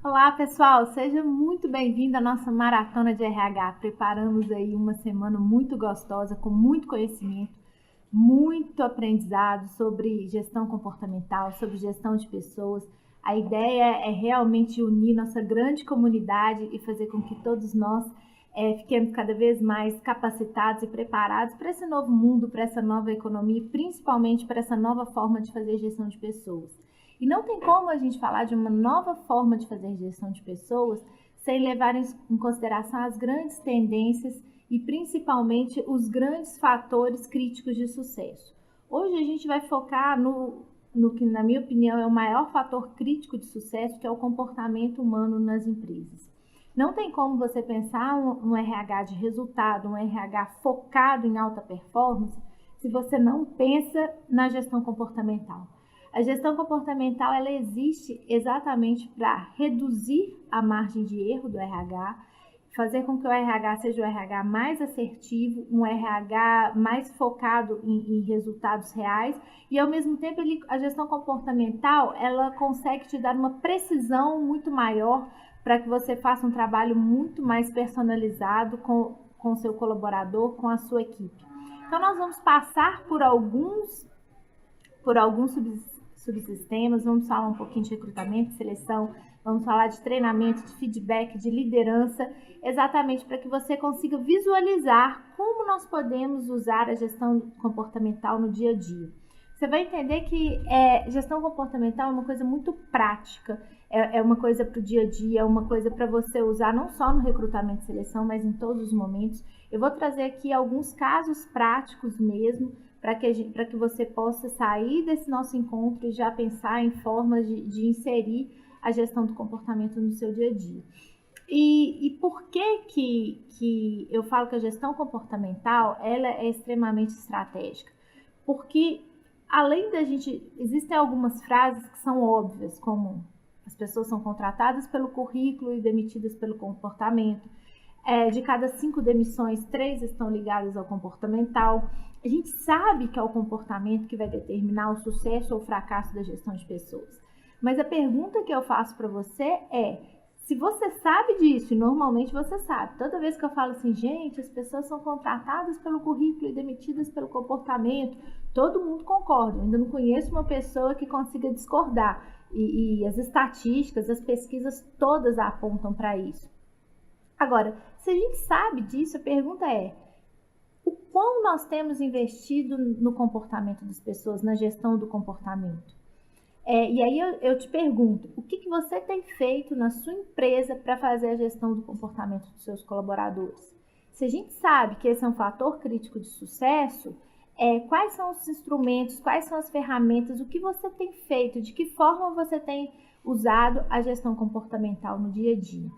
Olá, pessoal, seja muito bem-vindo à nossa maratona de RH. Preparamos aí uma semana muito gostosa, com muito conhecimento, muito aprendizado sobre gestão comportamental, sobre gestão de pessoas. A ideia é realmente unir nossa grande comunidade e fazer com que todos nós fiquemos cada vez mais capacitados e preparados para esse novo mundo, para essa nova economia e principalmente para essa nova forma de fazer gestão de pessoas. E não tem como a gente falar de uma nova forma de fazer gestão de pessoas sem levar em consideração as grandes tendências e principalmente os grandes fatores críticos de sucesso. Hoje a gente vai focar no que, na minha opinião, é o maior fator crítico de sucesso, que é o comportamento humano nas empresas. Não tem como você pensar um RH de resultado, um RH focado em alta performance, se você não pensa na gestão comportamental. A gestão comportamental ela existe exatamente para reduzir a margem de erro do RH, fazer com que o RH seja o RH mais assertivo, um RH mais focado em resultados reais e, ao mesmo tempo, a gestão comportamental ela consegue te dar uma precisão muito maior para que você faça um trabalho muito mais personalizado com o seu colaborador, com a sua equipe. Então, nós vamos passar por alguns subsistemas, vamos falar um pouquinho de recrutamento, de seleção, vamos falar de treinamento, de feedback, de liderança, exatamente para que você consiga visualizar como nós podemos usar a gestão comportamental no dia a dia. Você vai entender que gestão comportamental é uma coisa muito prática, é uma coisa para o dia a dia, é uma coisa para você usar não só no recrutamento e seleção, mas em todos os momentos. Eu vou trazer aqui alguns casos práticos mesmo, para que você possa sair desse nosso encontro e já pensar em formas de inserir a gestão do comportamento no seu dia a dia. E por que eu falo que a gestão comportamental ela é extremamente estratégica? Porque além da gente, existem algumas frases que são óbvias, como as pessoas são contratadas pelo currículo e demitidas pelo comportamento. De cada 5 demissões, 3 estão ligadas ao comportamental. A gente sabe que é o comportamento que vai determinar o sucesso ou o fracasso da gestão de pessoas. Mas a pergunta que eu faço para você é, se você sabe disso, e normalmente você sabe, toda vez que eu falo assim, gente, as pessoas são contratadas pelo currículo e demitidas pelo comportamento, todo mundo concorda. Eu ainda não conheço uma pessoa que consiga discordar. E as estatísticas, as pesquisas todas apontam para isso. Agora, se a gente sabe disso, a pergunta é, o quão nós temos investido no comportamento das pessoas, na gestão do comportamento? E aí eu te pergunto, o que você tem feito na sua empresa para fazer a gestão do comportamento dos seus colaboradores? Se a gente sabe que esse é um fator crítico de sucesso, quais são os instrumentos, quais são as ferramentas, o que você tem feito, de que forma você tem usado a gestão comportamental no dia a dia?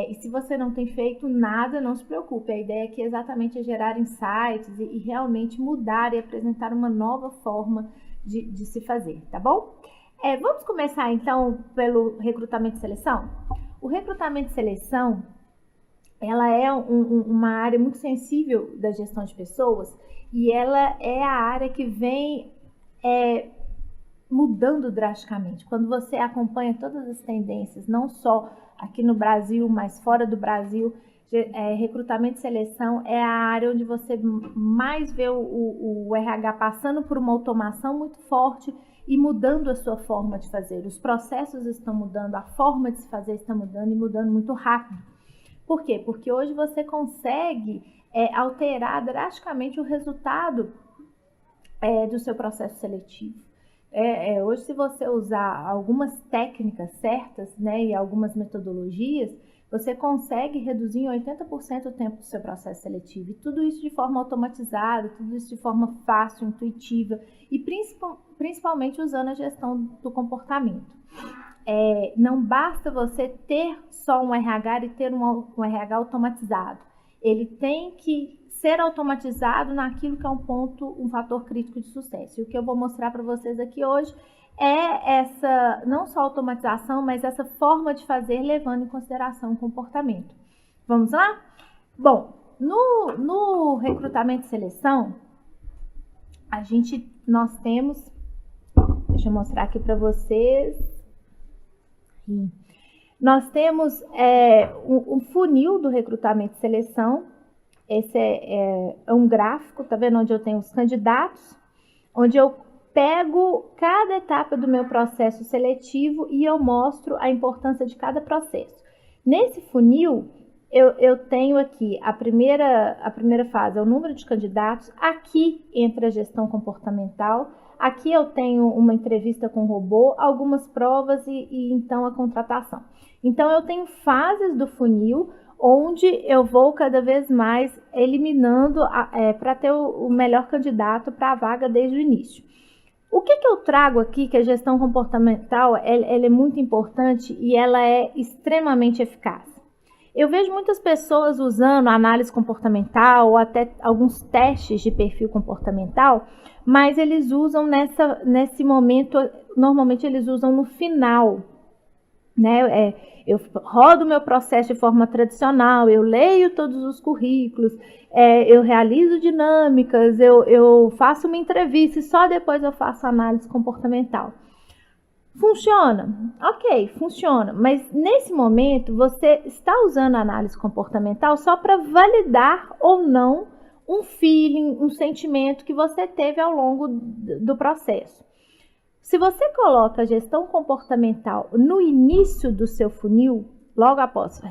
E se você não tem feito nada, não se preocupe. A ideia aqui exatamente é gerar insights e realmente mudar e apresentar uma nova forma de se fazer, tá bom? Vamos começar então pelo recrutamento e seleção? O recrutamento e seleção, ela é uma área muito sensível da gestão de pessoas e ela é a área que vem mudando drasticamente. Quando você acompanha todas as tendências, não só aqui no Brasil, mas fora do Brasil, recrutamento e seleção é a área onde você mais vê o RH passando por uma automação muito forte e mudando a sua forma de fazer. Os processos estão mudando, a forma de se fazer está mudando e mudando muito rápido. Por quê? Porque hoje você consegue alterar drasticamente o resultado do seu processo seletivo. Hoje, se você usar algumas técnicas certas, né, e algumas metodologias, você consegue reduzir em 80% o tempo do seu processo seletivo. E tudo isso de forma automatizada, tudo isso de forma fácil, intuitiva e principalmente usando a gestão do comportamento. Não basta você ter só um RH e ter um RH automatizado. Ele tem que ser automatizado naquilo que é um fator crítico de sucesso. E o que eu vou mostrar para vocês aqui hoje é essa, não só automatização, mas essa forma de fazer levando em consideração o comportamento. Vamos lá? Bom, no recrutamento e seleção, nós temos, deixa eu mostrar aqui para vocês. Nós temos um funil do recrutamento e seleção. Esse é um gráfico, tá vendo? Onde eu tenho os candidatos, onde eu pego cada etapa do meu processo seletivo e eu mostro a importância de cada processo. Nesse funil, eu tenho aqui a primeira fase, é o número de candidatos. Aqui entra a gestão comportamental. Aqui eu tenho uma entrevista com o robô, algumas provas e então a contratação. Então, eu tenho fases do funil onde eu vou cada vez mais eliminando para ter o melhor candidato para a vaga desde o início. O que eu trago aqui, que a gestão comportamental ela é muito importante e ela é extremamente eficaz. Eu vejo muitas pessoas usando análise comportamental ou até alguns testes de perfil comportamental, mas eles usam nesse momento, normalmente eles usam no final, né? Eu rodo meu processo de forma tradicional, eu leio todos os currículos, eu realizo dinâmicas, eu faço uma entrevista e só depois eu faço análise comportamental. Funciona? Ok, funciona. Mas nesse momento você está usando a análise comportamental só para validar ou não um feeling, um sentimento que você teve ao longo do processo. Se você coloca a gestão comportamental no início do seu funil, logo após,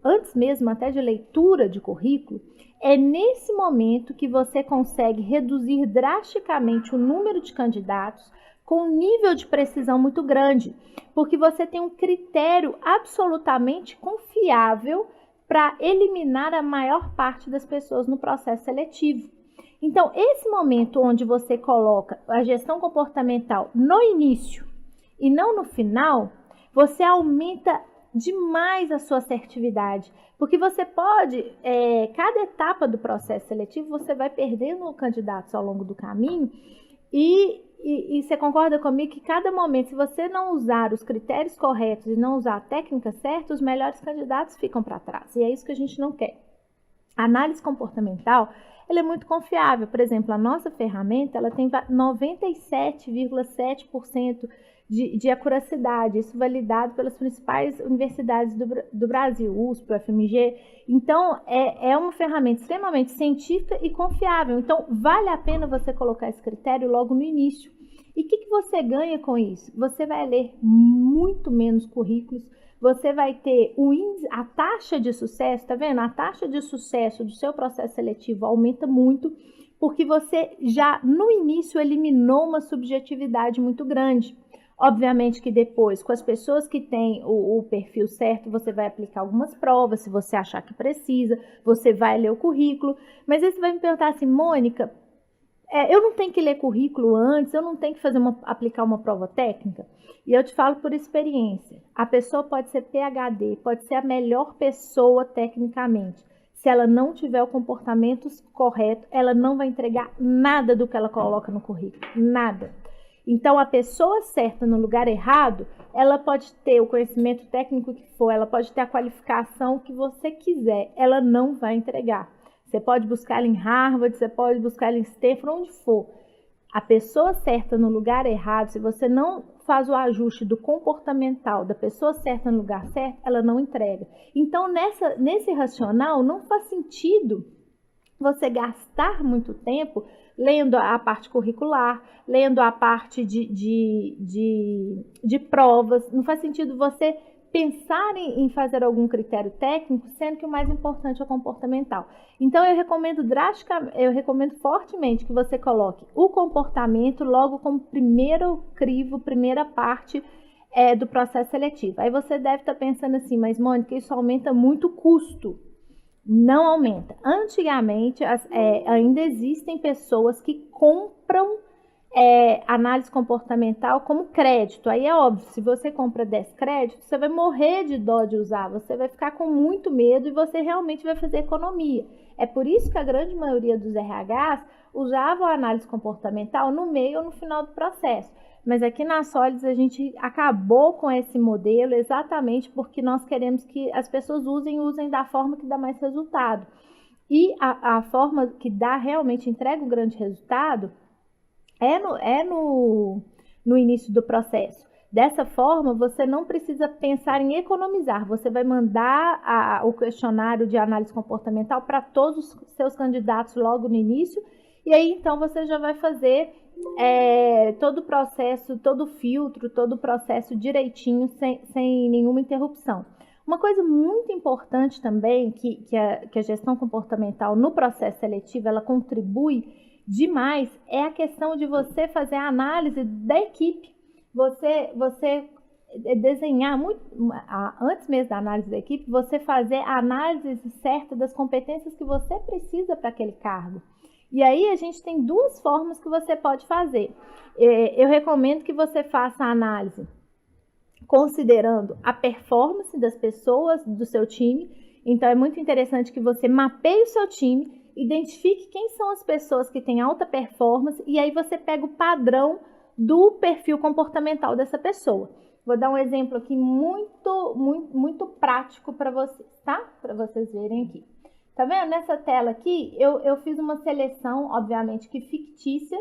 antes mesmo até de leitura de currículo, é nesse momento que você consegue reduzir drasticamente o número de candidatos com um nível de precisão muito grande, porque você tem um critério absolutamente confiável para eliminar a maior parte das pessoas no processo seletivo. Então, esse momento onde você coloca a gestão comportamental no início e não no final, você aumenta demais a sua assertividade, porque você pode, cada etapa do processo seletivo, você vai perdendo candidatos ao longo do caminho e você concorda comigo que cada momento, se você não usar os critérios corretos e não usar a técnica certa, os melhores candidatos ficam para trás. E é isso que a gente não quer. A análise comportamental, ela é muito confiável. Por exemplo, a nossa ferramenta, ela tem 97,7% de acuracidade, isso validado pelas principais universidades do Brasil, USP, UFMG. Então, é uma ferramenta extremamente científica e confiável. Então, vale a pena você colocar esse critério logo no início. E o que você ganha com isso? Você vai ler muito menos currículos, você vai ter a taxa de sucesso, tá vendo? A taxa de sucesso do seu processo seletivo aumenta muito, porque você já no início eliminou uma subjetividade muito grande. Obviamente que depois, com as pessoas que têm o perfil certo, você vai aplicar algumas provas, se você achar que precisa, você vai ler o currículo. Mas aí você vai me perguntar assim, Mônica, eu não tenho que ler currículo antes, eu não tenho que aplicar uma prova técnica? E eu te falo por experiência, a pessoa pode ser PhD, pode ser a melhor pessoa tecnicamente. Se ela não tiver o comportamento correto, ela não vai entregar nada do que ela coloca no currículo, nada. Então, a pessoa certa no lugar errado, ela pode ter o conhecimento técnico que for, ela pode ter a qualificação que você quiser, ela não vai entregar. Você pode buscar ela em Harvard, você pode buscar ela em Stanford, onde for. A pessoa certa no lugar errado, se você não faz o ajuste do comportamental da pessoa certa no lugar certo, ela não entrega. Então, nesse racional, não faz sentido você gastar muito tempo lendo a parte curricular, lendo a parte de provas. Não faz sentido você pensar em fazer algum critério técnico, sendo que o mais importante é o comportamental. Então, eu recomendo fortemente que você coloque o comportamento logo como primeiro crivo, primeira parte do processo seletivo. Aí você deve estar pensando assim, mas Mônica, isso aumenta muito o custo. Não aumenta. Antigamente, ainda existem pessoas que compram análise comportamental como crédito. Aí é óbvio, se você compra 10 créditos, você vai morrer de dó de usar, você vai ficar com muito medo e você realmente vai fazer economia. É por isso que a grande maioria dos RHs usavam a análise comportamental no meio ou no final do processo. Mas aqui na Solids a gente acabou com esse modelo exatamente porque nós queremos que as pessoas usem da forma que dá mais resultado. E a forma que realmente entrega um grande resultado é no início do processo. Dessa forma, você não precisa pensar em economizar. Você vai mandar o questionário de análise comportamental para todos os seus candidatos logo no início. E aí, então, você já vai fazer todo o processo, todo o filtro, todo o processo direitinho, sem nenhuma interrupção. Uma coisa muito importante também, que a gestão comportamental no processo seletivo, ela contribui demais, é a questão de você fazer a análise da equipe. Você desenhar muito, antes mesmo da análise da equipe, você fazer a análise certa das competências que você precisa para aquele cargo. E aí a gente tem duas formas que você pode fazer. Eu recomendo que você faça a análise considerando a performance das pessoas do seu time. Então é muito interessante que você mapeie o seu time, identifique quem são as pessoas que têm alta performance e aí você pega o padrão do perfil comportamental dessa pessoa. Vou dar um exemplo aqui muito prático para vocês, tá? Para vocês verem aqui. Tá vendo? Nessa tela aqui, eu fiz uma seleção, obviamente que fictícia,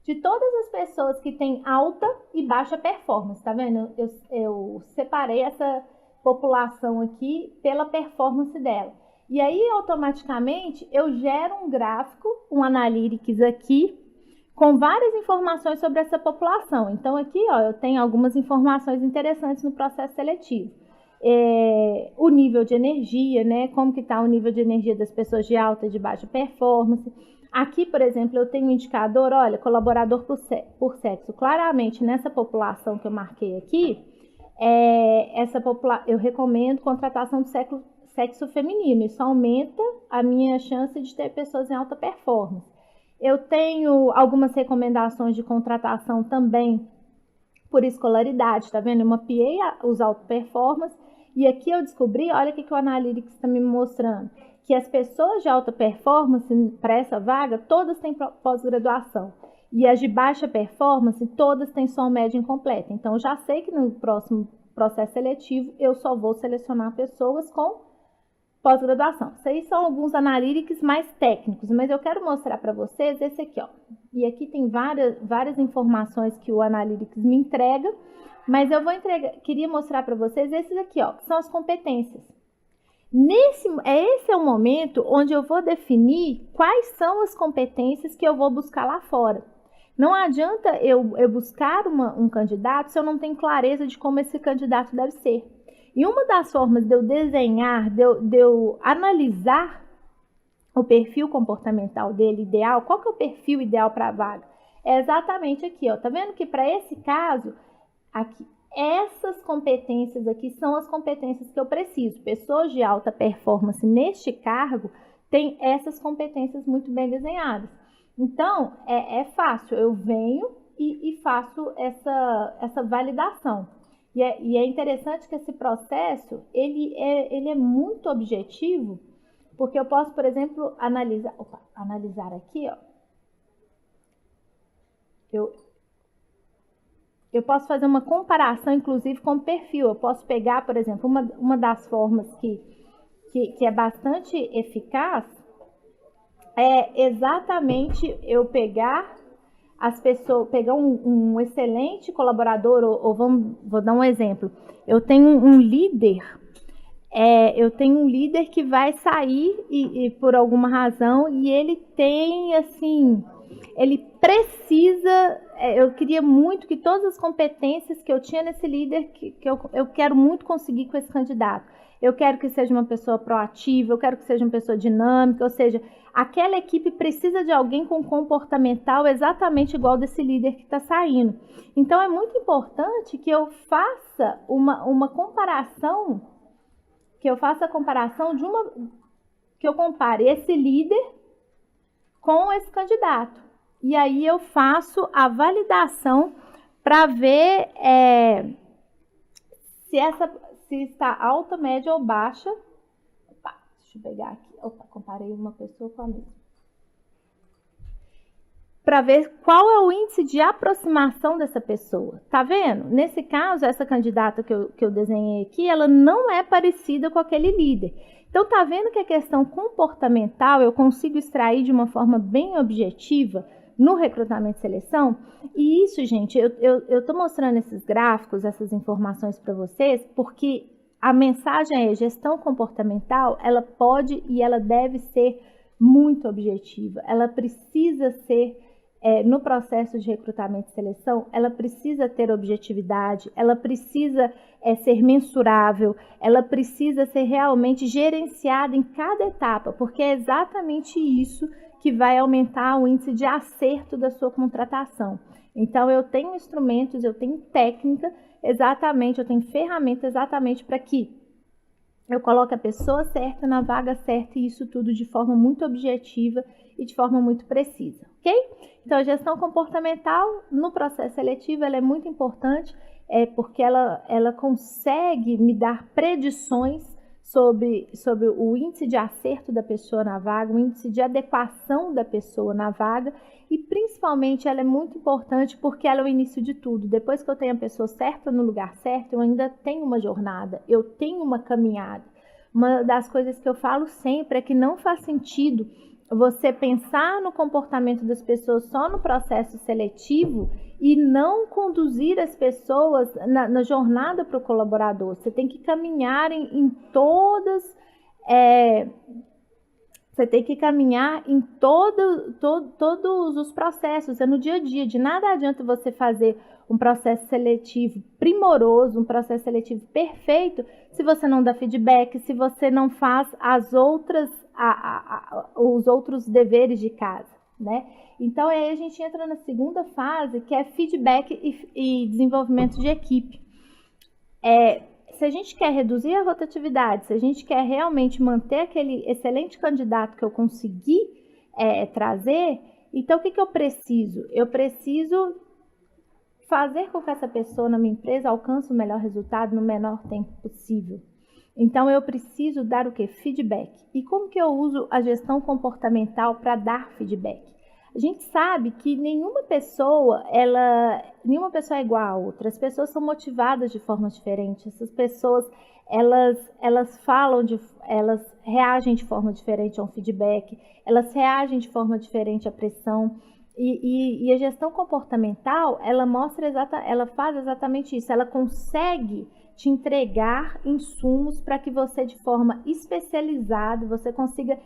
de todas as pessoas que têm alta e baixa performance, tá vendo? Eu separei essa população aqui pela performance dela. E aí, automaticamente, eu gero um gráfico, um Analytics aqui, com várias informações sobre essa população. Então, aqui, ó, eu tenho algumas informações interessantes no processo seletivo. O nível de energia, né? Como que está o nível de energia das pessoas de alta e de baixa performance. Aqui, por exemplo, eu tenho um indicador, olha, colaborador por sexo. Claramente, nessa população que eu marquei aqui, eu recomendo contratação do sexo feminino. Isso aumenta a minha chance de ter pessoas em alta performance. Eu tenho algumas recomendações de contratação também por escolaridade, tá vendo? Eu mapeei os alto performance e aqui eu descobri, olha o que o Analytics está me mostrando, que as pessoas de alta performance para essa vaga, todas têm pós-graduação. E as de baixa performance, todas têm só média incompleta. Então, eu já sei que no próximo processo seletivo, eu só vou selecionar pessoas com pós-graduação. Isso aí são alguns analytics mais técnicos, mas eu quero mostrar para vocês esse aqui, ó. E aqui tem várias informações que o Analytics me entrega, mas eu queria mostrar para vocês esses aqui, ó, que são as competências. Esse é o momento onde eu vou definir quais são as competências que eu vou buscar lá fora. Não adianta eu buscar um candidato se eu não tenho clareza de como esse candidato deve ser. E uma das formas de eu desenhar, de eu analisar o perfil comportamental dele ideal, qual que é o perfil ideal para a vaga? É exatamente aqui, ó. Tá vendo que para esse caso, aqui, essas competências aqui são as competências que eu preciso. Pessoas de alta performance neste cargo têm essas competências muito bem desenhadas. Então, é fácil. Eu venho e faço essa validação. E é interessante que esse processo, ele é muito objetivo, porque eu posso, por exemplo, analisar aqui, ó. Eu posso fazer uma comparação, inclusive, com o perfil. Eu posso pegar, por exemplo, uma das formas que é bastante eficaz, é exatamente eu pegar as pessoas, pegar um excelente colaborador, vou dar um exemplo. Eu tenho um líder, que vai sair e por alguma razão, e ele tem, assim, ele precisa, eu queria muito que todas as competências que eu tinha nesse líder, que eu quero muito conseguir com esse candidato. Eu quero que seja uma pessoa proativa, eu quero que seja uma pessoa dinâmica, ou seja, aquela equipe precisa de alguém com comportamental exatamente igual desse líder que está saindo. Então, é muito importante que eu faça uma comparação, que eu compare esse líder com esse candidato. E aí eu faço a validação para ver se está alta, média ou baixa. Opa, deixa eu pegar aqui. Opa, comparei uma pessoa com a mesma. Para ver qual é o índice de aproximação dessa pessoa. Tá vendo? Nesse caso, essa candidata que eu desenhei aqui, ela não é parecida com aquele líder. Então, tá vendo que a questão comportamental eu consigo extrair de uma forma bem objetiva no recrutamento e seleção. E isso, gente, eu estou mostrando esses gráficos, essas informações para vocês, porque a mensagem é: gestão comportamental, ela pode e ela deve ser muito objetiva. Ela precisa ser, no processo de recrutamento e seleção, ela precisa ter objetividade, ela precisa ser mensurável, ela precisa ser realmente gerenciada em cada etapa, porque é exatamente isso que vai aumentar o índice de acerto da sua contratação. Então, eu tenho instrumentos, eu tenho técnica, exatamente, eu tenho ferramenta exatamente para que eu coloque a pessoa certa na vaga certa, e isso tudo de forma muito objetiva e de forma muito precisa, ok? Então, a gestão comportamental no processo seletivo, ela é muito importante, porque ela consegue me dar predições sobre o índice de acerto da pessoa na vaga, o índice de adequação da pessoa na vaga, e principalmente ela é muito importante porque ela é o início de tudo. Depois que eu tenho a pessoa certa no lugar certo, eu ainda tenho uma jornada, eu tenho uma caminhada. Uma das coisas que eu falo sempre é que não faz sentido você pensar no comportamento das pessoas só no processo seletivo e não conduzir as pessoas na jornada para o colaborador. Você tem que caminhar em todas... Você tem que caminhar em todos os processos, no dia a dia. De nada adianta você fazer um processo seletivo primoroso, um processo seletivo perfeito, se você não dá feedback, se você não faz os outros deveres de casa, né? Então, aí a gente entra na segunda fase, que é feedback e desenvolvimento de equipe. Se a gente quer reduzir a rotatividade, se a gente quer realmente manter aquele excelente candidato que eu consegui trazer, então o que eu preciso? Eu preciso fazer com que essa pessoa na minha empresa alcance o melhor resultado no menor tempo possível. Então eu preciso dar o quê? Feedback. E como que eu uso a gestão comportamental para dar feedback? A gente sabe que nenhuma pessoa é igual a outra. As pessoas são motivadas de forma diferente. Essas pessoas, elas reagem de forma diferente a um feedback, elas reagem de forma diferente à pressão. E a gestão comportamental, ela faz exatamente isso. Ela consegue te entregar insumos para que você, de forma especializada, você consiga...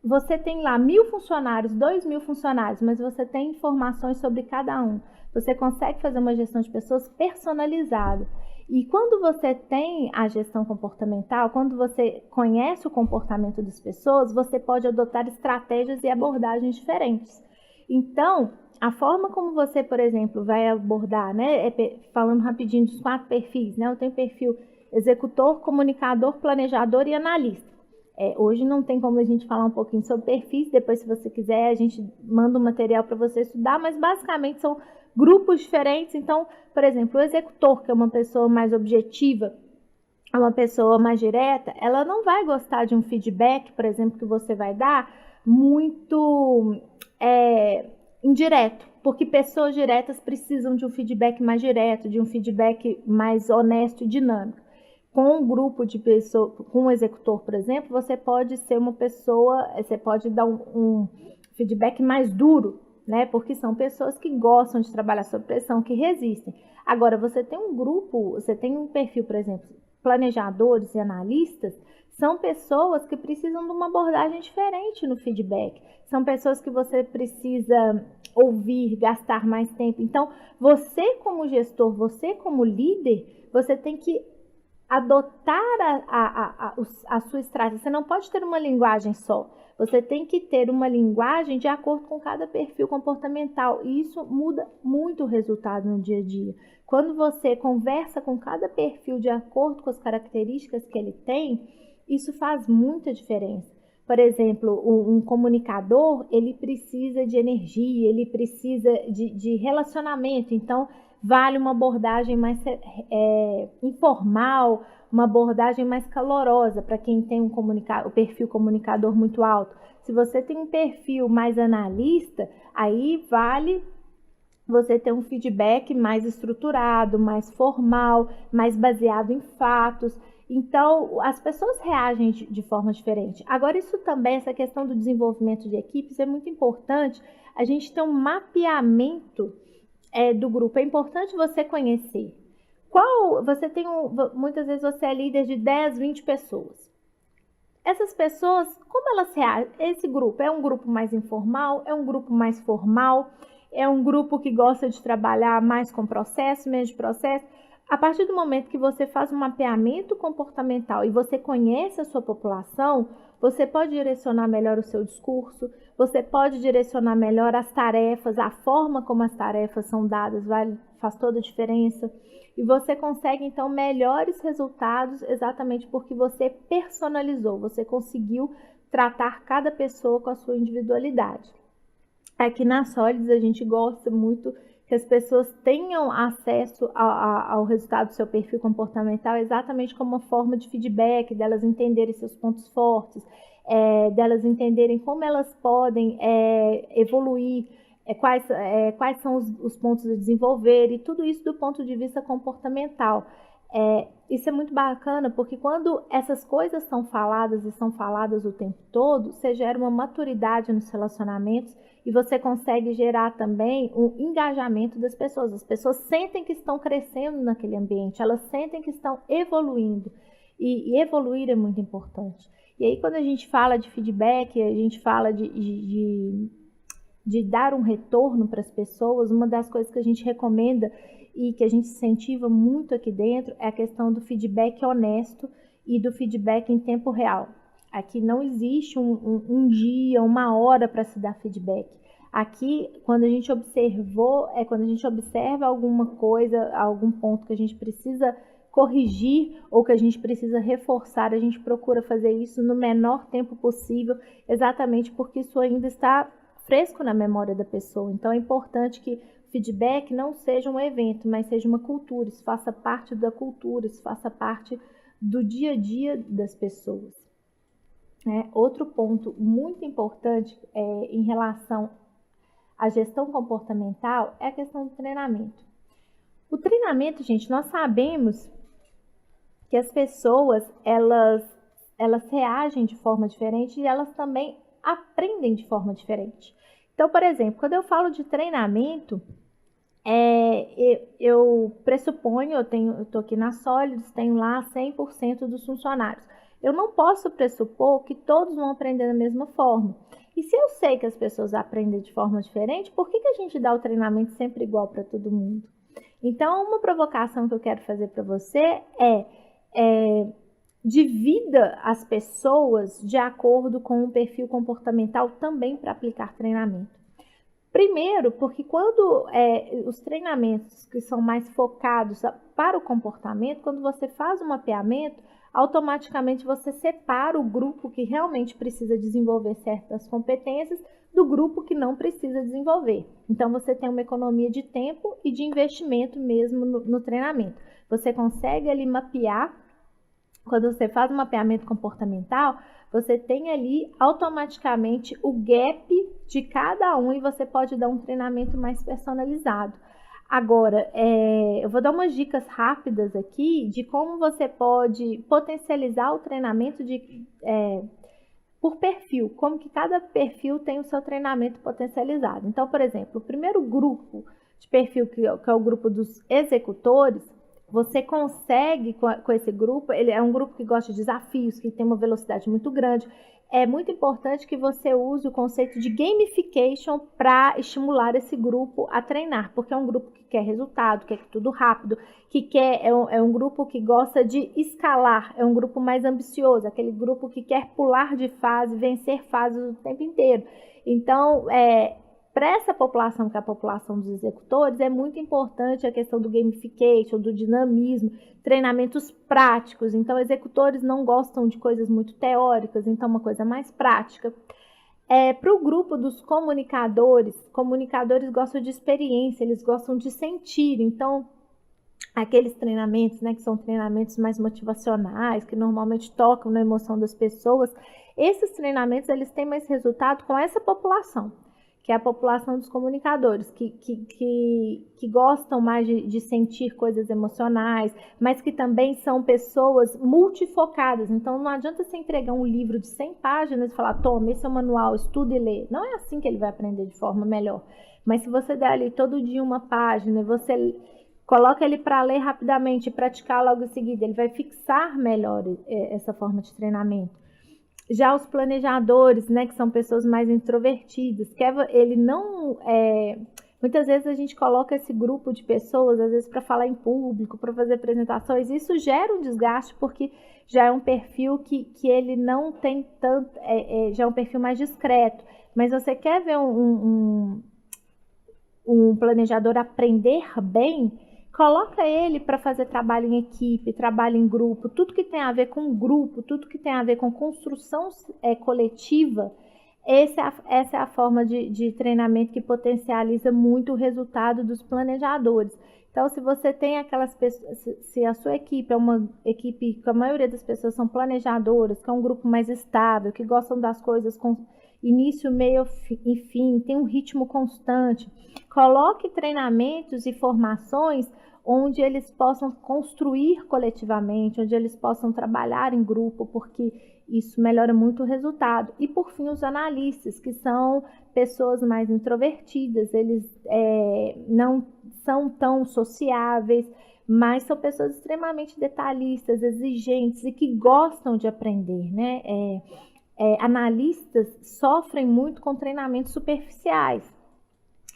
Você tem lá 1.000 funcionários, 2.000 funcionários, mas você tem informações sobre cada um. Você consegue fazer uma gestão de pessoas personalizada. E quando você tem a gestão comportamental, quando você conhece o comportamento das pessoas, você pode adotar estratégias e abordagens diferentes. Então, a forma como você, por exemplo, vai abordar, né? Falando rapidinho dos 4 perfis, né? Eu tenho perfil executor, comunicador, planejador e analista. Hoje não tem como a gente falar um pouquinho sobre perfis, depois se você quiser a gente manda um material para você estudar, mas basicamente são grupos diferentes. Então, por exemplo, o executor, que é uma pessoa mais objetiva, é uma pessoa mais direta, ela não vai gostar de um feedback, por exemplo, que você vai dar muito indireto, porque pessoas diretas precisam de um feedback mais direto, de um feedback mais honesto e dinâmico. Com um grupo de pessoas, com um executor, por exemplo, você pode ser uma pessoa, você pode dar um feedback mais duro, né? Porque são pessoas que gostam de trabalhar sob pressão, que resistem. Agora, você tem um grupo, você tem um perfil, por exemplo, planejadores e analistas, são pessoas que precisam de uma abordagem diferente no feedback. São pessoas que você precisa ouvir, gastar mais tempo. Então, você como gestor, você como líder, você tem que adotar a sua estratégia. Você não pode ter uma linguagem só. Você tem que ter uma linguagem de acordo com cada perfil comportamental. E isso muda muito o resultado no dia a dia. Quando você conversa com cada perfil de acordo com as características que ele tem, isso faz muita diferença. Por exemplo, um comunicador, ele precisa de energia, ele precisa de relacionamento. Então, vale uma abordagem mais informal, uma abordagem mais calorosa para quem tem o perfil comunicador muito alto. Se você tem um perfil mais analista, aí vale você ter um feedback mais estruturado, mais formal, mais baseado em fatos. Então, as pessoas reagem de forma diferente. Agora, isso também, essa questão do desenvolvimento de equipes, é muito importante a gente ter um mapeamento do grupo. É importante você conhecer. Muitas vezes você é líder de 10, 20 pessoas. Essas pessoas, como elas reagem? Esse grupo é um grupo mais informal, é um grupo mais formal, é um grupo que gosta de trabalhar mais com processo, menos de processo. A partir do momento que você faz um mapeamento comportamental e você conhece a sua população, você pode direcionar melhor o seu discurso, você pode direcionar melhor as tarefas, a forma como as tarefas são dadas faz toda a diferença. E você consegue, então, melhores resultados exatamente porque você personalizou, você conseguiu tratar cada pessoa com a sua individualidade. Aqui na Sólides, a gente gosta muito que as pessoas tenham acesso ao resultado do seu perfil comportamental exatamente como uma forma de feedback, delas entenderem seus pontos fortes, delas entenderem como elas podem evoluir, quais são os pontos a desenvolver, e tudo isso do ponto de vista comportamental. Isso é muito bacana, porque quando essas coisas são faladas e são faladas o tempo todo, você gera uma maturidade nos relacionamentos e você consegue gerar também um engajamento das pessoas. As pessoas sentem que estão crescendo naquele ambiente, elas sentem que estão evoluindo, e evoluir é muito importante. E aí, quando a gente fala de feedback, a gente fala de dar um retorno para as pessoas, uma das coisas que a gente recomenda e que a gente incentiva muito aqui dentro é a questão do feedback honesto e do feedback em tempo real. Aqui não existe um dia, uma hora para se dar feedback. Aqui, quando a gente observa alguma coisa, algum ponto que a gente precisa corrigir ou que a gente precisa reforçar, a gente procura fazer isso no menor tempo possível, exatamente porque isso ainda está fresco na memória da pessoa. Então é importante que o feedback não seja um evento, mas seja uma cultura, isso faça parte da cultura, isso faça parte do dia a dia das pessoas. Outro ponto muito importante em relação à gestão comportamental é a questão do treinamento. O treinamento, gente, nós sabemos que as pessoas, elas reagem de forma diferente e elas também aprendem de forma diferente. Então, por exemplo, quando eu falo de treinamento, eu pressuponho, eu estou aqui na Sólidos, tenho lá 100% dos funcionários. Eu não posso pressupor que todos vão aprender da mesma forma. E se eu sei que as pessoas aprendem de forma diferente, por que a gente dá o treinamento sempre igual para todo mundo? Então, uma provocação que eu quero fazer para você divida as pessoas de acordo com um perfil comportamental também para aplicar treinamento. Primeiro, porque quando os treinamentos que são mais focados para o comportamento, quando você faz um mapeamento, automaticamente você separa o grupo que realmente precisa desenvolver certas competências do grupo que não precisa desenvolver. Então, você tem uma economia de tempo e de investimento mesmo no treinamento. Você consegue ali mapear, quando você faz um mapeamento comportamental, você tem ali automaticamente o gap de cada um e você pode dar um treinamento mais personalizado. Agora, eu vou dar umas dicas rápidas aqui de como você pode potencializar o treinamento por perfil, como que cada perfil tem o seu treinamento potencializado. Então, por exemplo, o primeiro grupo de perfil, que é o grupo dos executores, você consegue com esse grupo, ele é um grupo que gosta de desafios, que tem uma velocidade muito grande. É muito importante que você use o conceito de gamification para estimular esse grupo a treinar, porque é um grupo que quer resultado, quer tudo rápido, é um grupo que gosta de escalar, é um grupo mais ambicioso, aquele grupo que quer pular de fase, vencer fases o tempo inteiro. Então, para essa população, que é a população dos executores, é muito importante a questão do gamification, do dinamismo, treinamentos práticos. Então, executores não gostam de coisas muito teóricas, então uma coisa mais prática. Para o grupo dos comunicadores gostam de experiência, eles gostam de sentir. Então, aqueles treinamentos, que são treinamentos mais motivacionais, que normalmente tocam na emoção das pessoas, esses treinamentos eles têm mais resultado com essa população, que é a população dos comunicadores, que gostam mais de sentir coisas emocionais, mas que também são pessoas multifocadas. Então, não adianta você entregar um livro de 100 páginas e falar, toma, esse é o manual, estuda e lê. Não é assim que ele vai aprender de forma melhor. Mas se você der ali todo dia uma página, você coloca ele para ler rapidamente e praticar logo em seguida, ele vai fixar melhor essa forma de treinamento. Já os planejadores, né, que são pessoas mais introvertidas, ele não... muitas vezes a gente coloca esse grupo de pessoas, às vezes para falar em público, para fazer apresentações, isso gera um desgaste, porque já é um perfil que ele não tem tanto... já é um perfil mais discreto. Mas você quer ver um planejador aprender bem, coloca ele para fazer trabalho em equipe, trabalho em grupo, tudo que tem a ver com grupo, tudo que tem a ver com construção coletiva. Essa é a forma de treinamento que potencializa muito o resultado dos planejadores. Então, se você tem aquelas pessoas, se a sua equipe é uma equipe que a maioria das pessoas são planejadoras, que é um grupo mais estável, que gostam das coisas com início, meio e fim, tem um ritmo constante, coloque treinamentos e formações onde eles possam construir coletivamente, onde eles possam trabalhar em grupo, porque isso melhora muito o resultado. E, por fim, os analistas, que são pessoas mais introvertidas, eles não são tão sociáveis, mas são pessoas extremamente detalhistas, exigentes e que gostam de aprender, né? Analistas sofrem muito com treinamentos superficiais.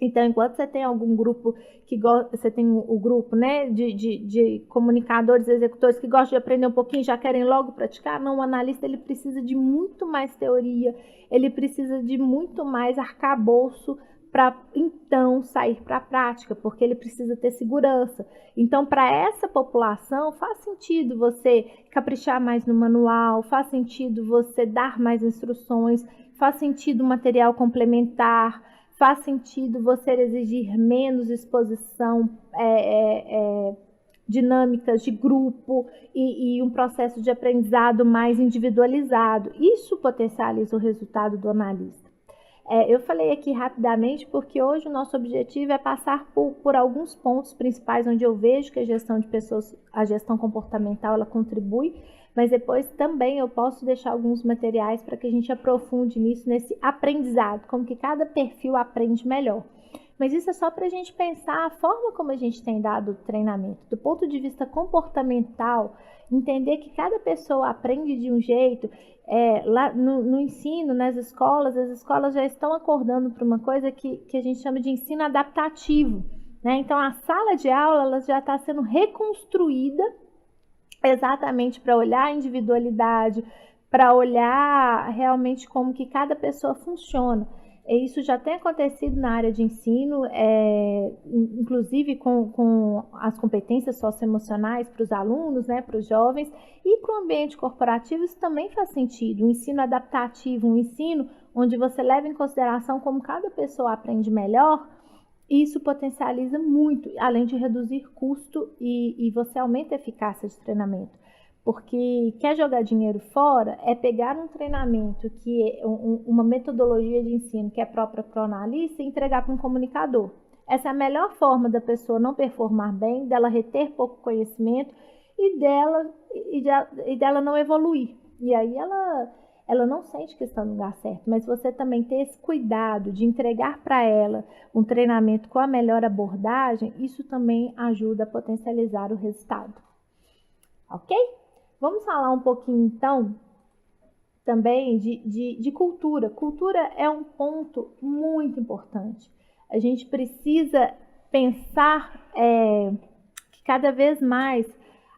Então, enquanto você tem algum grupo que gosta, você tem o grupo, né, de comunicadores, executores que gostam de aprender um pouquinho, já querem logo praticar, não, o analista ele precisa de muito mais teoria, ele precisa de muito mais arcabouço para então sair para a prática, porque ele precisa ter segurança. Então, para essa população, faz sentido você caprichar mais no manual, faz sentido você dar mais instruções, faz sentido material complementar, faz sentido você exigir menos exposição, dinâmicas de grupo e um processo de aprendizado mais individualizado. Isso potencializa o resultado do analista. Eu falei aqui rapidamente porque hoje o nosso objetivo é passar por alguns pontos principais onde eu vejo que a gestão de pessoas, a gestão comportamental, ela contribui, mas depois também eu posso deixar alguns materiais para que a gente aprofunde nisso, nesse aprendizado, como que cada perfil aprende melhor. Mas isso é só para a gente pensar a forma como a gente tem dado o treinamento. Do ponto de vista comportamental, entender que cada pessoa aprende de um jeito. Lá no ensino, nas escolas, as escolas já estão acordando para uma coisa que a gente chama de ensino adaptativo, né? Então, a sala de aula ela já está sendo reconstruída exatamente para olhar a individualidade, para olhar realmente como que cada pessoa funciona. Isso já tem acontecido na área de ensino, inclusive com as competências socioemocionais para os alunos, né, para os jovens, e para o ambiente corporativo isso também faz sentido. Um ensino adaptativo, um ensino onde você leva em consideração como cada pessoa aprende melhor, isso potencializa muito, além de reduzir custo e você aumenta a eficácia de treinamento. Porque quer jogar dinheiro fora é pegar um treinamento que é uma metodologia de ensino que é própria para o analista e entregar para um comunicador. Essa é a melhor forma da pessoa não performar bem, dela reter pouco conhecimento e dela não evoluir. E aí ela não sente que está no lugar certo, mas você também ter esse cuidado de entregar para ela um treinamento com a melhor abordagem, isso também ajuda a potencializar o resultado. Ok? Vamos falar um pouquinho, então, também de cultura. Cultura é um ponto muito importante. A gente precisa pensar que cada vez mais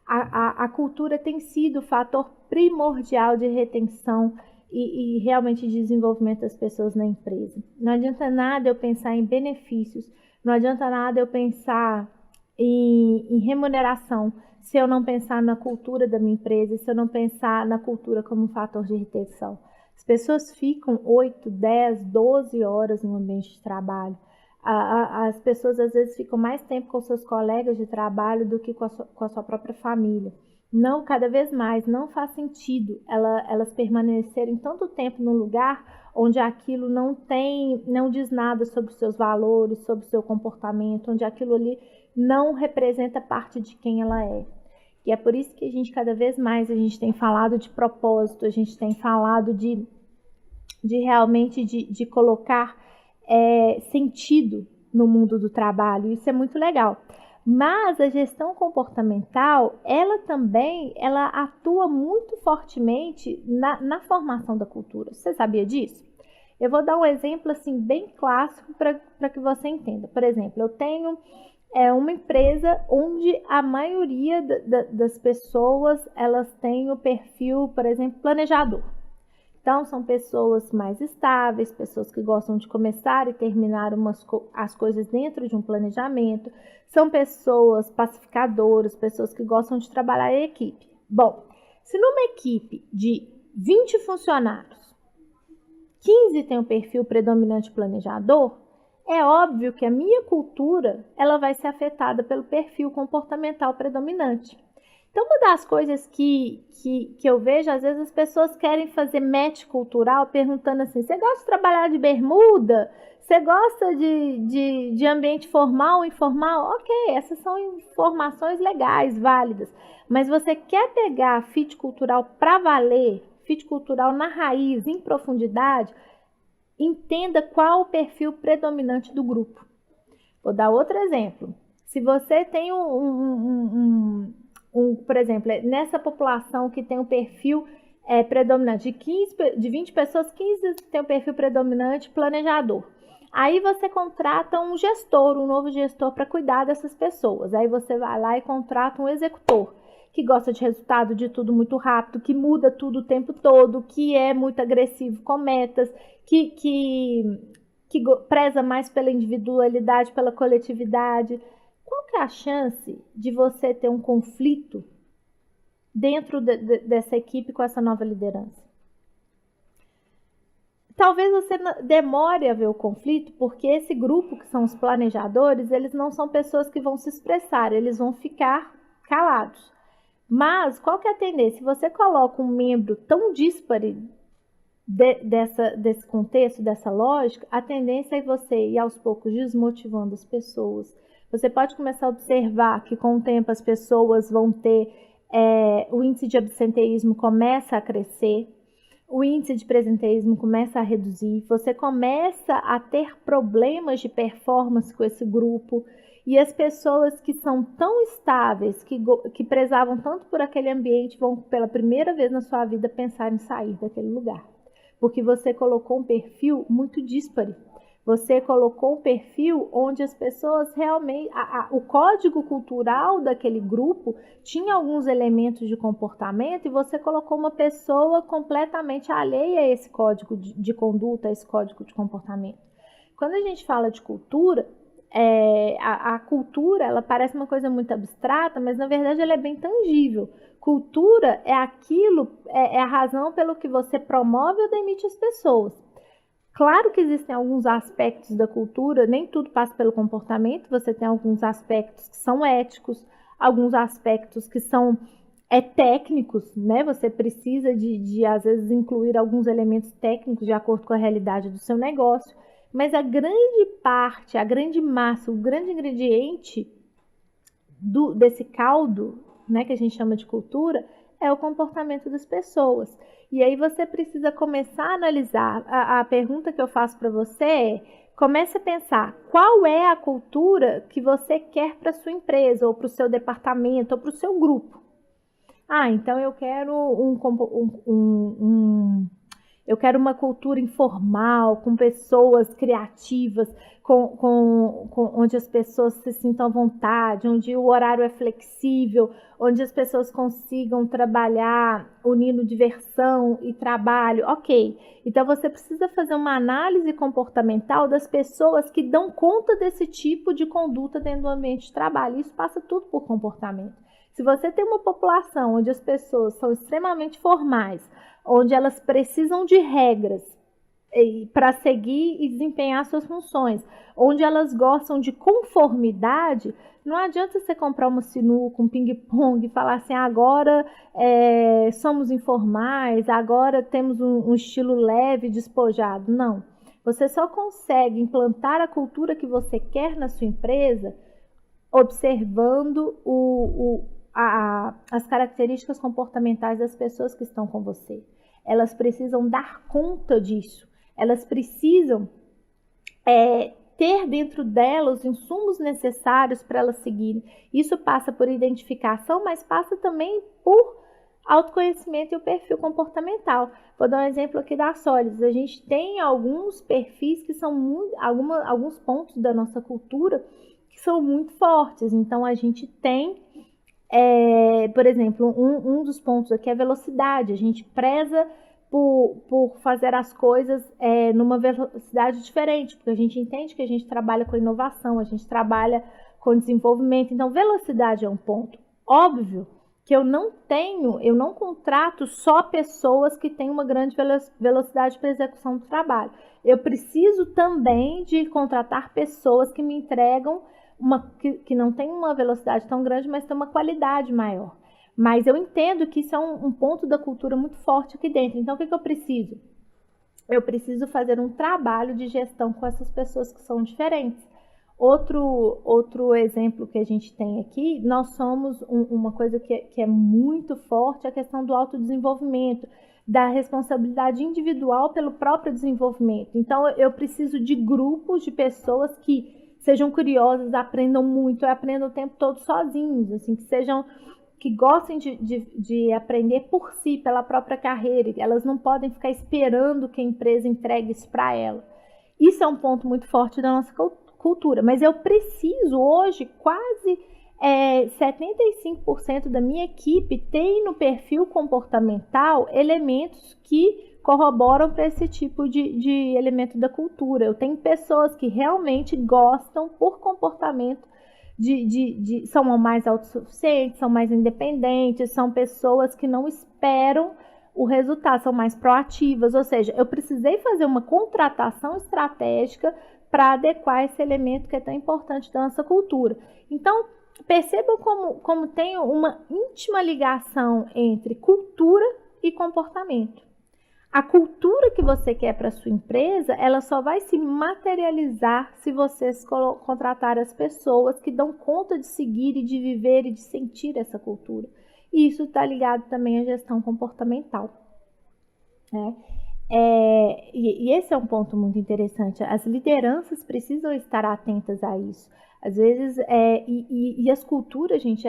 a cultura tem sido o fator primordial de retenção e realmente de desenvolvimento das pessoas na empresa. Não adianta nada eu pensar em benefícios, não adianta nada eu pensar em remuneração, se eu não pensar na cultura da minha empresa, se eu não pensar na cultura como um fator de retenção. As pessoas ficam 8, 10, 12 horas no ambiente de trabalho. As pessoas às vezes ficam mais tempo com seus colegas de trabalho do que com a sua própria família. Não, cada vez mais, não faz sentido elas permanecerem tanto tempo num lugar onde aquilo não diz nada sobre os seus valores, sobre o seu comportamento, onde aquilo ali não representa parte de quem ela é. E é por isso que cada vez mais a gente tem falado de propósito, a gente tem falado de realmente de colocar sentido no mundo do trabalho. Isso é muito legal. Mas a gestão comportamental, ela atua muito fortemente na formação da cultura. Você sabia disso? Eu vou dar um exemplo assim bem clássico para que você entenda. Por exemplo, eu tenho uma empresa onde a maioria das pessoas elas têm o perfil, por exemplo, planejador. Então, são pessoas mais estáveis, pessoas que gostam de começar e terminar as coisas dentro de um planejamento. São pessoas pacificadoras, pessoas que gostam de trabalhar em equipe. Bom, se numa equipe de 20 funcionários, 15 tem um perfil predominante planejador, é óbvio que a minha cultura ela vai ser afetada pelo perfil comportamental predominante. Então, uma das coisas que eu vejo, às vezes as pessoas querem fazer match cultural perguntando assim, você gosta de trabalhar de bermuda? Você gosta de ambiente formal ou informal? Ok, essas são informações legais, válidas. Mas você quer pegar fit cultural para valer, fit cultural na raiz, em profundidade, entenda qual o perfil predominante do grupo. Vou dar outro exemplo. Se você tem por exemplo, nessa população que tem um perfil predominante de 20 pessoas, 15 tem um perfil predominante planejador. Aí você contrata um novo gestor para cuidar dessas pessoas. Aí você vai lá e contrata um executor que gosta de resultado, de tudo muito rápido, que muda tudo o tempo todo, que é muito agressivo com metas, que preza mais pela individualidade, pela coletividade. Qual que é a chance de você ter um conflito dentro dessa equipe com essa nova liderança? Talvez você demore a ver o conflito, porque esse grupo, que são os planejadores, eles não são pessoas que vão se expressar, eles vão ficar calados. Mas qual que é a tendência? Se você coloca um membro tão díspare desse contexto, dessa lógica, a tendência é você ir aos poucos desmotivando as pessoas. Você pode começar a observar que com o tempo as pessoas vão ter, o índice de absenteísmo começa a crescer, o índice de presenteísmo começa a reduzir, você começa a ter problemas de performance com esse grupo, e as pessoas que são tão estáveis, que prezavam tanto por aquele ambiente, vão pela primeira vez na sua vida pensar em sair daquele lugar. Porque você colocou um perfil muito díspare. Você colocou um perfil onde as pessoas realmente... o código cultural daquele grupo tinha alguns elementos de comportamento e você colocou uma pessoa completamente alheia a esse código de conduta, a esse código de comportamento. Quando a gente fala de cultura, a cultura ela parece uma coisa muito abstrata, mas na verdade ela é bem tangível. Cultura é a razão pelo que você promove ou demite as pessoas. Claro que existem alguns aspectos da cultura, nem tudo passa pelo comportamento, você tem alguns aspectos que são éticos, alguns aspectos que são técnicos, né? Você precisa de, às vezes, incluir alguns elementos técnicos de acordo com a realidade do seu negócio, mas a grande parte, a grande massa, o grande ingrediente desse caldo, né, que a gente chama de cultura, é o comportamento das pessoas. E aí você precisa começar a analisar. A pergunta que eu faço para você é: comece a pensar qual é a cultura que você quer para sua empresa, ou para o seu departamento, ou para o seu grupo. Então eu quero eu quero uma cultura informal, com pessoas criativas, onde as pessoas se sintam à vontade, onde o horário é flexível, onde as pessoas consigam trabalhar unindo diversão e trabalho. Ok, então você precisa fazer uma análise comportamental das pessoas que dão conta desse tipo de conduta dentro do ambiente de trabalho. Isso passa tudo por comportamento. Se você tem uma população onde as pessoas são extremamente formais, onde elas precisam de regras, para seguir e desempenhar suas funções. Onde elas gostam de conformidade, não adianta você comprar uma sinuca, um ping-pong e falar assim, agora somos informais, agora temos um estilo leve, despojado. Não. Você só consegue implantar a cultura que você quer na sua empresa observando as características comportamentais das pessoas que estão com você. Elas precisam dar conta disso. Elas precisam ter dentro delas os insumos necessários para elas seguirem. Isso passa por identificação, mas passa também por autoconhecimento e o perfil comportamental. Vou dar um exemplo aqui da Sólides. A gente tem alguns perfis que são alguns pontos da nossa cultura que são muito fortes. Então, a gente tem, por exemplo, um dos pontos aqui é a velocidade. A gente preza por fazer as coisas numa velocidade diferente, porque a gente entende que a gente trabalha com inovação, a gente trabalha com desenvolvimento. Então, velocidade é um ponto. Óbvio que eu não contrato só pessoas que têm uma grande velocidade para execução do trabalho. Eu preciso também de contratar pessoas que me entregam que não tem uma velocidade tão grande, mas tem uma qualidade maior. Mas eu entendo que isso é um ponto da cultura muito forte aqui dentro. Então, o que eu preciso? Eu preciso fazer um trabalho de gestão com essas pessoas que são diferentes. Outro exemplo que a gente tem aqui, nós somos uma coisa que é muito forte, a questão do autodesenvolvimento, da responsabilidade individual pelo próprio desenvolvimento. Então, eu preciso de grupos de pessoas que sejam curiosas, aprendam muito, aprendam o tempo todo sozinhos, assim, que gostem de aprender por si, pela própria carreira. Elas não podem ficar esperando que a empresa entregue isso para ela. Isso é um ponto muito forte da nossa cultura. Mas eu preciso, hoje, quase 75% da minha equipe tem no perfil comportamental elementos que corroboram para esse tipo de elemento da cultura. Eu tenho pessoas que realmente gostam, por comportamento, são mais autossuficientes, são mais independentes, são pessoas que não esperam o resultado, são mais proativas. Ou seja, eu precisei fazer uma contratação estratégica para adequar esse elemento que é tão importante da nossa cultura. Então, percebam como tem uma íntima ligação entre cultura e comportamento. A cultura que você quer para a sua empresa, ela só vai se materializar se vocês contratar as pessoas que dão conta de seguir e de viver e de sentir essa cultura. E isso está ligado também à gestão comportamental, né? E esse é um ponto muito interessante. As lideranças precisam estar atentas a isso. Às vezes, e as culturas, gente,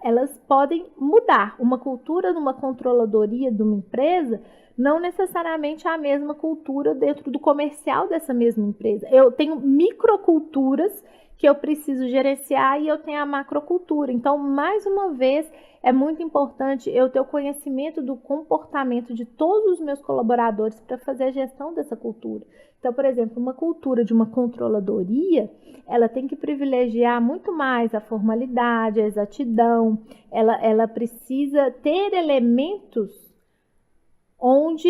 elas podem mudar. Uma cultura numa controladoria de uma empresa não necessariamente é a mesma cultura dentro do comercial dessa mesma empresa. Eu tenho microculturas que eu preciso gerenciar e eu tenho a macrocultura. Então, mais uma vez, é muito importante eu ter o conhecimento do comportamento de todos os meus colaboradores para fazer a gestão dessa cultura. Então, por exemplo, uma cultura de uma controladoria, ela tem que privilegiar muito mais a formalidade, a exatidão, ela precisa ter elementos onde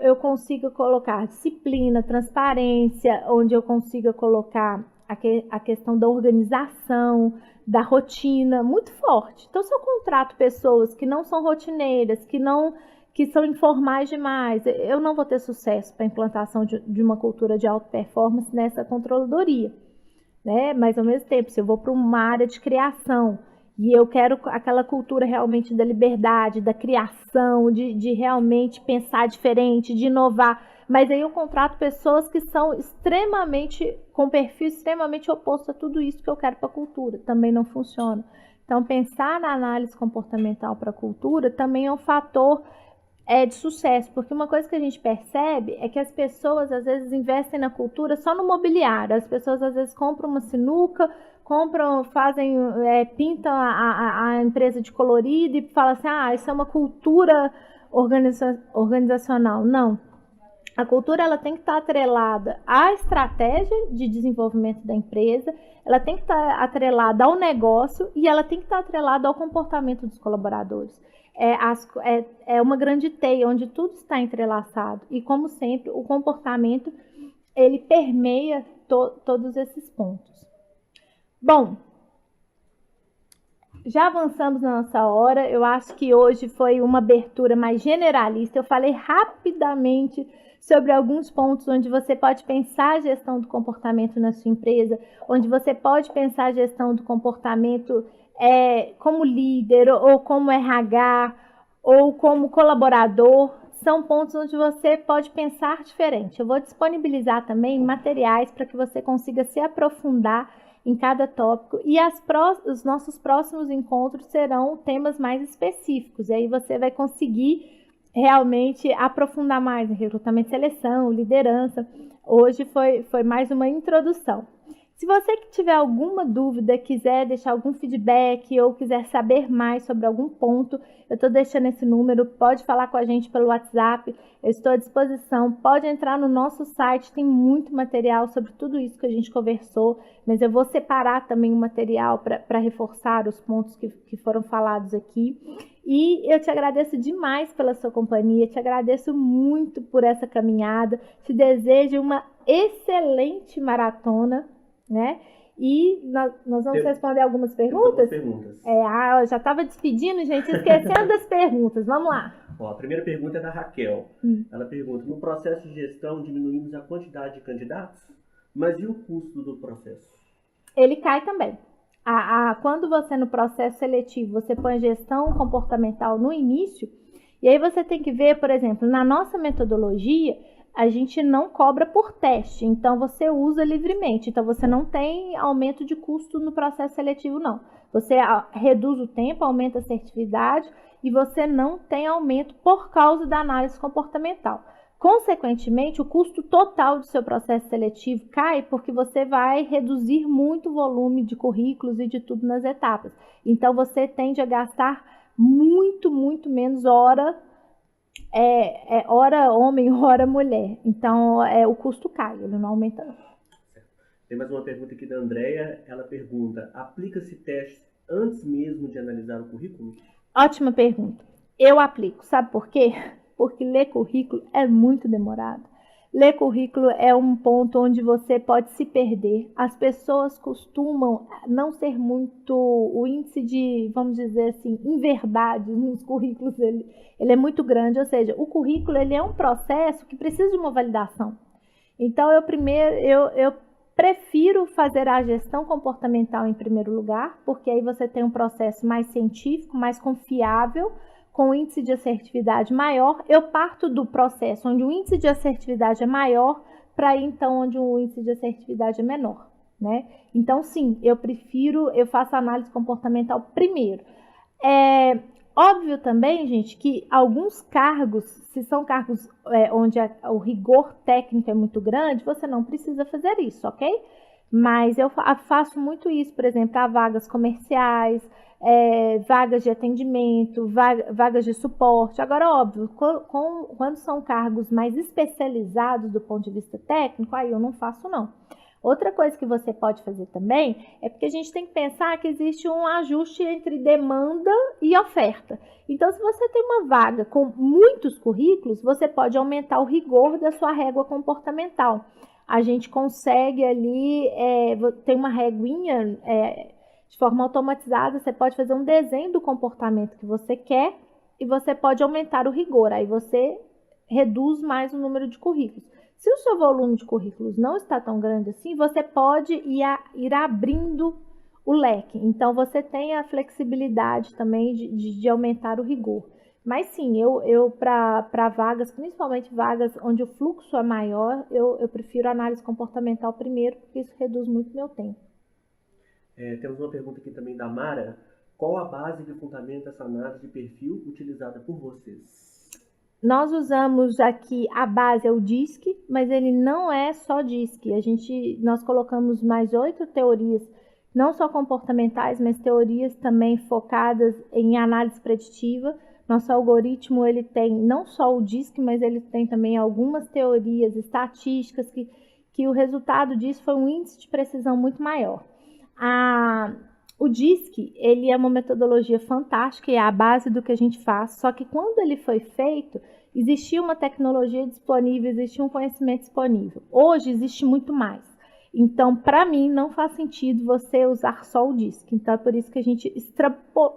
eu consiga colocar disciplina, transparência, onde eu consiga colocar a questão da organização, da rotina, muito forte. Então, se eu contrato pessoas que não são rotineiras, que são informais demais, eu não vou ter sucesso para a implantação de uma cultura de alta performance nessa controladoria, né? Mas, ao mesmo tempo, se eu vou para uma área de criação e eu quero aquela cultura realmente da liberdade, da criação, de realmente pensar diferente, de inovar, mas aí eu contrato pessoas que são com perfil extremamente oposto a tudo isso que eu quero para a cultura, também não funciona. Então, pensar na análise comportamental para a cultura também é um fator de sucesso, porque uma coisa que a gente percebe é que as pessoas às vezes investem na cultura só no mobiliário. As pessoas às vezes compram uma sinuca, pintam a empresa de colorido e falam assim, isso é uma cultura organizacional. Não. A cultura ela tem que estar atrelada à estratégia de desenvolvimento da empresa, ela tem que estar atrelada ao negócio e ela tem que estar atrelada ao comportamento dos colaboradores. É uma grande teia onde tudo está entrelaçado e, como sempre, o comportamento ele permeia todos esses pontos. Bom, já avançamos na nossa hora. Eu acho que hoje foi uma abertura mais generalista. Eu falei rapidamente sobre alguns pontos onde você pode pensar a gestão do comportamento na sua empresa, onde você pode pensar a gestão do comportamento como líder, ou como RH, ou como colaborador. São pontos onde você pode pensar diferente. Eu vou disponibilizar também materiais para que você consiga se aprofundar em cada tópico, e os nossos próximos encontros serão temas mais específicos, e aí você vai conseguir realmente aprofundar mais em recrutamento e seleção, liderança. Hoje foi mais uma introdução. Se você que tiver alguma dúvida, quiser deixar algum feedback ou quiser saber mais sobre algum ponto, eu estou deixando esse número, pode falar com a gente pelo WhatsApp, eu estou à disposição, pode entrar no nosso site, tem muito material sobre tudo isso que a gente conversou, mas eu vou separar também o material para reforçar os pontos que foram falados aqui. E eu te agradeço demais pela sua companhia, te agradeço muito por essa caminhada, te desejo uma excelente maratona, né? E nós vamos responder algumas perguntas? Eu já estava despedindo, gente, esquecendo das perguntas. Vamos lá. A primeira pergunta é da Raquel. Ela pergunta: no processo de gestão diminuímos a quantidade de candidatos, mas e o custo do processo? Ele cai também. Quando você no processo seletivo, você põe gestão comportamental no início, e aí você tem que ver, por exemplo, na nossa metodologia, a gente não cobra por teste, então você usa livremente, então você não tem aumento de custo no processo seletivo, não. Você reduz o tempo, aumenta a assertividade e você não tem aumento por causa da análise comportamental. Consequentemente, o custo total do seu processo seletivo cai porque você vai reduzir muito o volume de currículos e de tudo nas etapas. Então, você tende a gastar muito, muito menos hora homem, hora mulher. Então, o custo cai, ele não aumenta não. Tem mais uma pergunta aqui da Andréia. Ela pergunta: aplica-se teste antes mesmo de analisar o currículo? Ótima pergunta. Eu aplico. Sabe por quê? Porque ler currículo é muito demorado. Ler currículo é um ponto onde você pode se perder. As pessoas costumam não ser muito... O índice de, vamos dizer assim, inverdade nos currículos, ele é muito grande. Ou seja, o currículo ele é um processo que precisa de uma validação. Então, eu prefiro fazer a gestão comportamental em primeiro lugar, porque aí você tem um processo mais científico, mais confiável, com índice de assertividade maior. Eu parto do processo onde o índice de assertividade é maior para ir então onde o índice de assertividade é menor, né? Então, sim, eu faço a análise comportamental primeiro. Óbvio também, gente, que alguns cargos, se são cargos onde o rigor técnico é muito grande, você não precisa fazer isso, ok? Mas eu faço muito isso, por exemplo, para vagas comerciais, vagas de atendimento, vagas de suporte. Agora, óbvio, quando são cargos mais especializados do ponto de vista técnico, aí eu não faço não. Outra coisa que você pode fazer também é porque a gente tem que pensar que existe um ajuste entre demanda e oferta. Então, se você tem uma vaga com muitos currículos, você pode aumentar o rigor da sua régua comportamental. A gente consegue ali, tem uma reguinha de forma automatizada, você pode fazer um desenho do comportamento que você quer e você pode aumentar o rigor, aí você reduz mais o número de currículos. Se o seu volume de currículos não está tão grande assim, você pode ir abrindo o leque. Então, você tem a flexibilidade também de aumentar o rigor. Mas sim, eu para vagas, principalmente vagas onde o fluxo é maior, eu prefiro a análise comportamental primeiro, porque isso reduz muito meu tempo. Temos uma pergunta aqui também da Mara. Qual a base que fundamenta essa análise de perfil utilizada por vocês? Nós usamos aqui, a base é o DISC, mas ele não é só DISC. Nós colocamos mais 8 teorias, não só comportamentais, mas teorias também focadas em análise preditiva. Nosso algoritmo ele tem não só o DISC, mas ele tem também algumas teorias estatísticas que o resultado disso foi um índice de precisão muito maior. O DISC, ele é uma metodologia fantástica e é a base do que a gente faz, só que quando ele foi feito, existia uma tecnologia disponível, existia um conhecimento disponível. Hoje existe muito mais. Então, para mim, não faz sentido você usar só o DISC. Então, é por isso que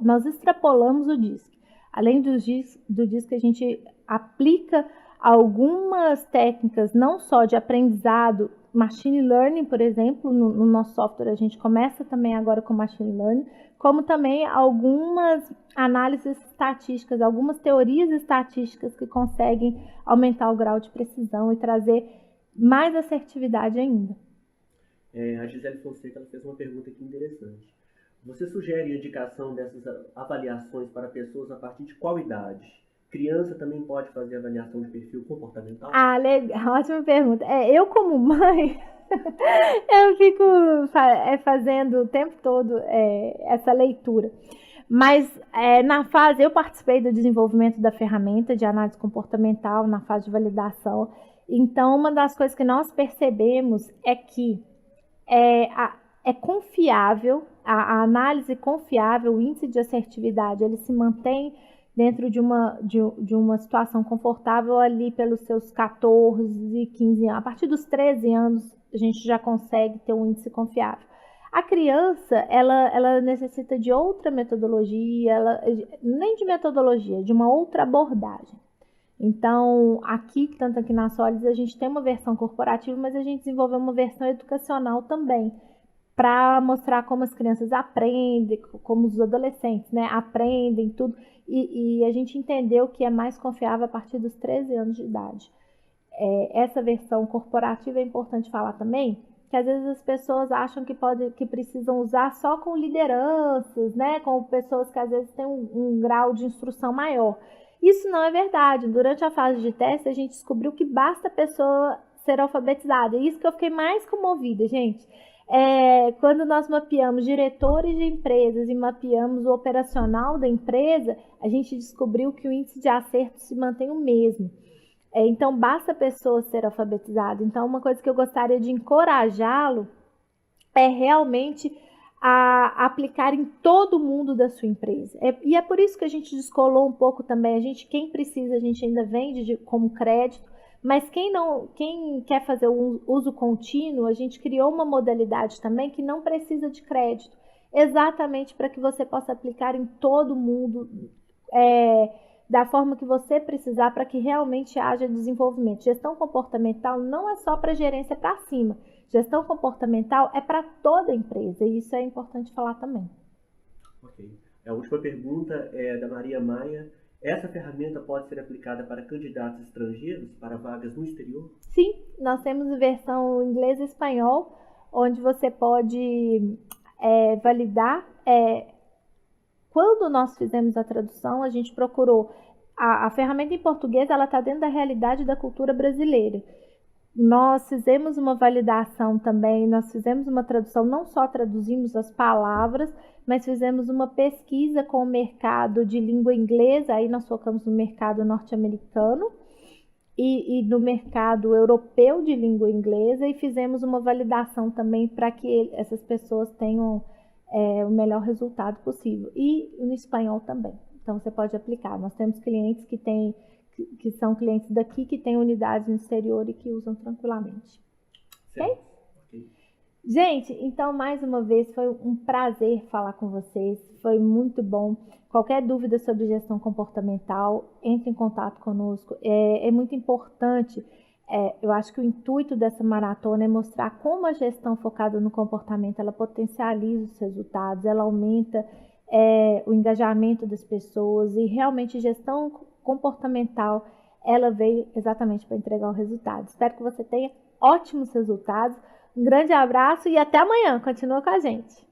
nós extrapolamos o DISC. Além do DISC, a gente aplica algumas técnicas, não só de aprendizado, machine learning, por exemplo, no nosso software a gente começa também agora com machine learning, como também algumas análises estatísticas, algumas teorias estatísticas que conseguem aumentar o grau de precisão e trazer mais assertividade ainda. A Gisele Fonseca fez uma pergunta aqui interessante. Você sugere a indicação dessas avaliações para pessoas a partir de qual idade? Criança também pode fazer avaliação de perfil comportamental? Legal, ótima pergunta. Eu como mãe, eu fico fazendo o tempo todo essa leitura. Mas eu participei do desenvolvimento da ferramenta de análise comportamental na fase de validação. Então, uma das coisas que nós percebemos é que é confiável, a análise confiável, o índice de assertividade, ele se mantém dentro de uma situação confortável ali pelos seus 14, 15 anos. A partir dos 13 anos, a gente já consegue ter um índice confiável. A criança, ela necessita de outra metodologia, nem de metodologia, de uma outra abordagem. Então, tanto aqui na Solids, a gente tem uma versão corporativa, mas a gente desenvolveu uma versão educacional também, para mostrar como as crianças aprendem, como os adolescentes, né, aprendem tudo. E a gente entendeu que é mais confiável a partir dos 13 anos de idade. Essa versão corporativa é importante falar também, que às vezes as pessoas acham que precisam usar só com lideranças, né, com pessoas que às vezes têm um grau de instrução maior. Isso não é verdade. Durante a fase de teste, a gente descobriu que basta a pessoa ser alfabetizada. É isso que eu fiquei mais comovida, gente. Quando nós mapeamos diretores de empresas e mapeamos o operacional da empresa, a gente descobriu que o índice de acerto se mantém o mesmo. Então, basta a pessoa ser alfabetizada. Então, uma coisa que eu gostaria de encorajá-lo é realmente a aplicar em todo mundo da sua empresa. E é por isso que a gente descolou um pouco também. Quem precisa, a gente ainda vende como crédito. Mas quem quer fazer o uso contínuo, a gente criou uma modalidade também que não precisa de crédito, exatamente para que você possa aplicar em todo mundo da forma que você precisar, para que realmente haja desenvolvimento. Gestão comportamental não é só para gerência para cima, gestão comportamental é para toda a empresa, e isso é importante falar também. Ok. A última pergunta é da Maria Maia. Essa ferramenta pode ser aplicada para candidatos estrangeiros, para vagas no exterior? Sim, nós temos a versão inglês e espanhol, onde você pode validar. Quando nós fizemos a tradução, a gente procurou. A ferramenta em português, ela está dentro da realidade da cultura brasileira. Nós fizemos uma validação também, nós fizemos uma tradução, não só traduzimos as palavras, mas fizemos uma pesquisa com o mercado de língua inglesa, aí nós focamos no mercado norte-americano e no mercado europeu de língua inglesa, e fizemos uma validação também para que essas pessoas tenham o melhor resultado possível. E no espanhol também, então você pode aplicar. Nós temos clientes que são clientes daqui, que têm unidades no exterior e que usam tranquilamente. Ok? Gente, então mais uma vez foi um prazer falar com vocês, foi muito bom. Qualquer dúvida sobre gestão comportamental, entre em contato conosco. É muito importante, eu acho que o intuito dessa maratona é mostrar como a gestão focada no comportamento, ela potencializa os resultados, ela aumenta o engajamento das pessoas, e realmente gestão comportamental, ela veio exatamente para entregar o resultado. Espero que você tenha ótimos resultados. Um grande abraço e até amanhã. Continua com a gente.